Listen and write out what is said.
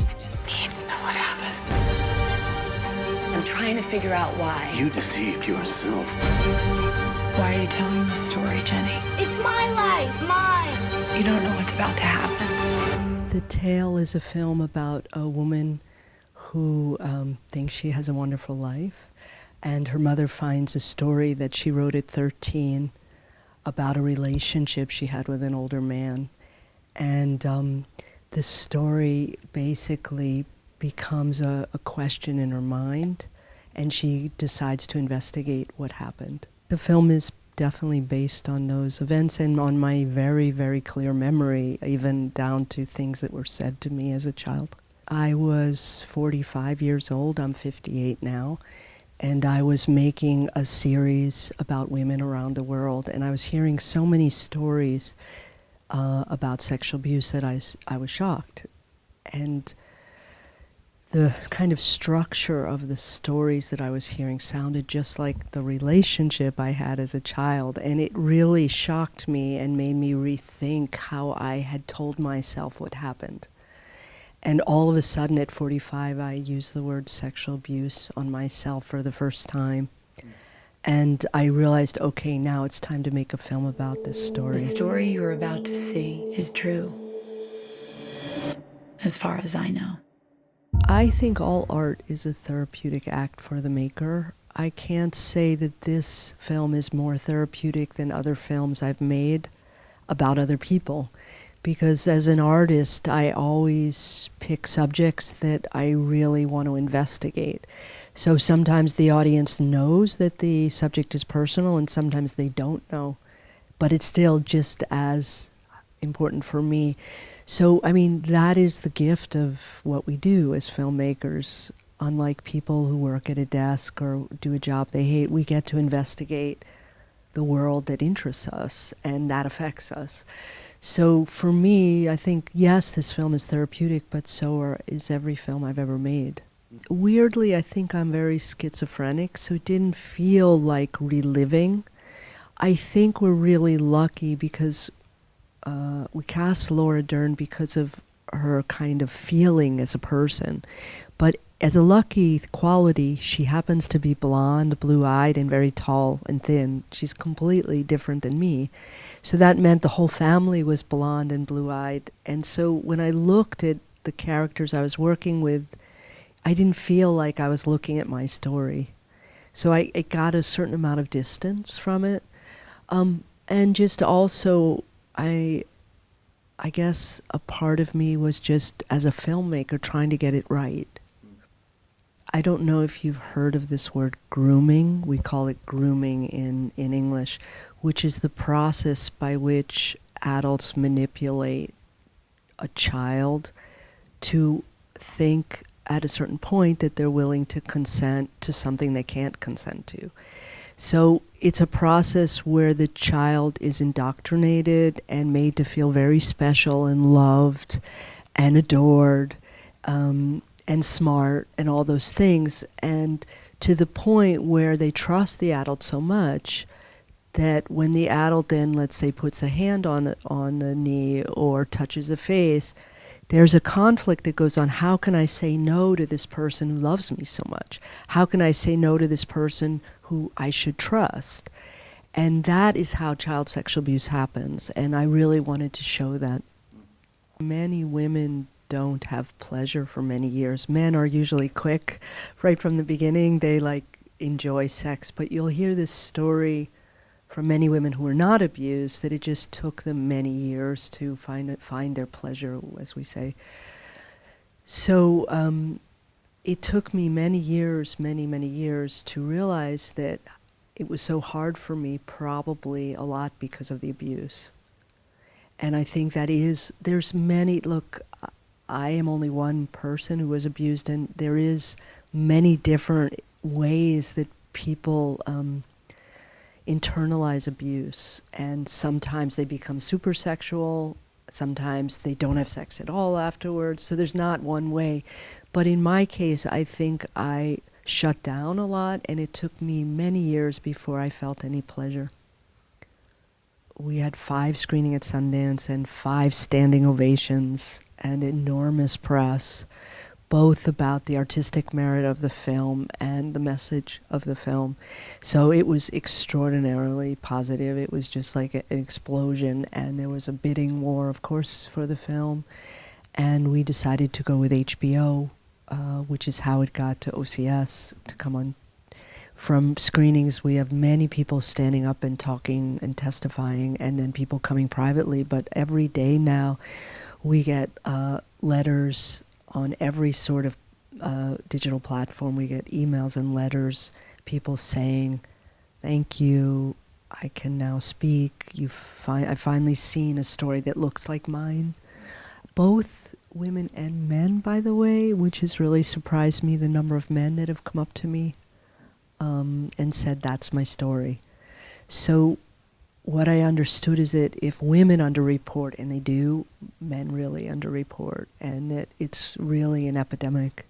I just need to know what happened. I'm trying to figure out why. You deceived yourself. Why are you telling this story, Jenny? It's my life, mine. You don't know what's about to happen. The Tale is a film about a woman who thinks she has a wonderful life, and her mother finds a story that she wrote at 13 about a relationship she had with an older man. And the story basically becomes a question in her mind, and she decides to investigate what happened. The film is definitely based on those events and on my very, very clear memory, even down to things that were said to me as a child. I was 45 years old, I'm 58 now, and I was making a series about women around the world, and I was hearing so many stories about sexual abuse that I was shocked. And the kind of structure of the stories that I was hearing sounded just like the relationship I had as a child, and it really shocked me and made me rethink how I had told myself what happened. And all of a sudden at 45, I used the word sexual abuse on myself for the first time. And I realized, okay, now it's time to make a film about this story. The story you're about to see is true, as far as I know. I think all art is a therapeutic act for the maker. I can't say that this film is more therapeutic than other films I've made about other people, because as an artist, I always pick subjects that I really want to investigate. So sometimes the audience knows that the subject is personal, and sometimes they don't know, but it's still just as important for me. So, I mean, that is the gift of what we do as filmmakers. Unlike people who work at a desk or do a job they hate, we get to investigate the world that interests us and that affects us. So for me, I think, yes, this film is therapeutic, but so is every film I've ever made. Weirdly, I think I'm very schizophrenic, so it didn't feel like reliving. I think we're really lucky because we cast Laura Dern because of her kind of feeling as a person. But as a lucky quality, she happens to be blonde, blue-eyed, and very tall and thin. She's completely different than me. So that meant the whole family was blonde and blue-eyed. And so when I looked at the characters I was working with, I didn't feel like I was looking at my story. So I got a certain amount of distance from it. And just also, I guess a part of me was just, as a filmmaker, trying to get it right. I don't know if you've heard of this word grooming. We call it grooming in English, which is the process by which adults manipulate a child to think at a certain point that they're willing to consent to something they can't consent to. So it's a process where the child is indoctrinated and made to feel very special and loved and adored and smart and all those things, and to the point where they trust the adult so much that when the adult then, let's say, puts a hand on the knee or touches the face, there's a conflict that goes on. How can I say no to this person who loves me so much? How can I say no to this person who I should trust? And that is how child sexual abuse happens, and I really wanted to show that. Many women don't have pleasure for many years. Men are usually quick right from the beginning. They enjoy sex, but you'll hear this story from many women who were not abused, that it just took them many years to find their pleasure, as we say. So it took me many years to realize that it was so hard for me, probably a lot because of the abuse. And I think there's many, look, I am only one person who was abused, and there is many different ways that people internalize abuse, and sometimes they become super sexual, sometimes they don't have sex at all afterwards, so there's not one way. But in my case, I think I shut down a lot, and it took me many years before I felt any pleasure. we had 5 screenings at Sundance and 5 standing ovations and enormous press, both about the artistic merit of the film and the message of the film. So it was extraordinarily positive. It was just like an explosion, and there was a bidding war, of course, for the film. And we decided to go with HBO, which is how it got to OCS, to come on. From screenings, we have many people standing up and talking and testifying, and then people coming privately. But every day now, we get letters on every sort of digital platform. We get emails and letters, people saying, "Thank you, I can now speak. I've finally seen a story that looks like mine." Both women and men, by the way, which has really surprised me, the number of men that have come up to me and said, "That's my story." So what I understood is that if women underreport, and they do, men really underreport, and that it's really an epidemic.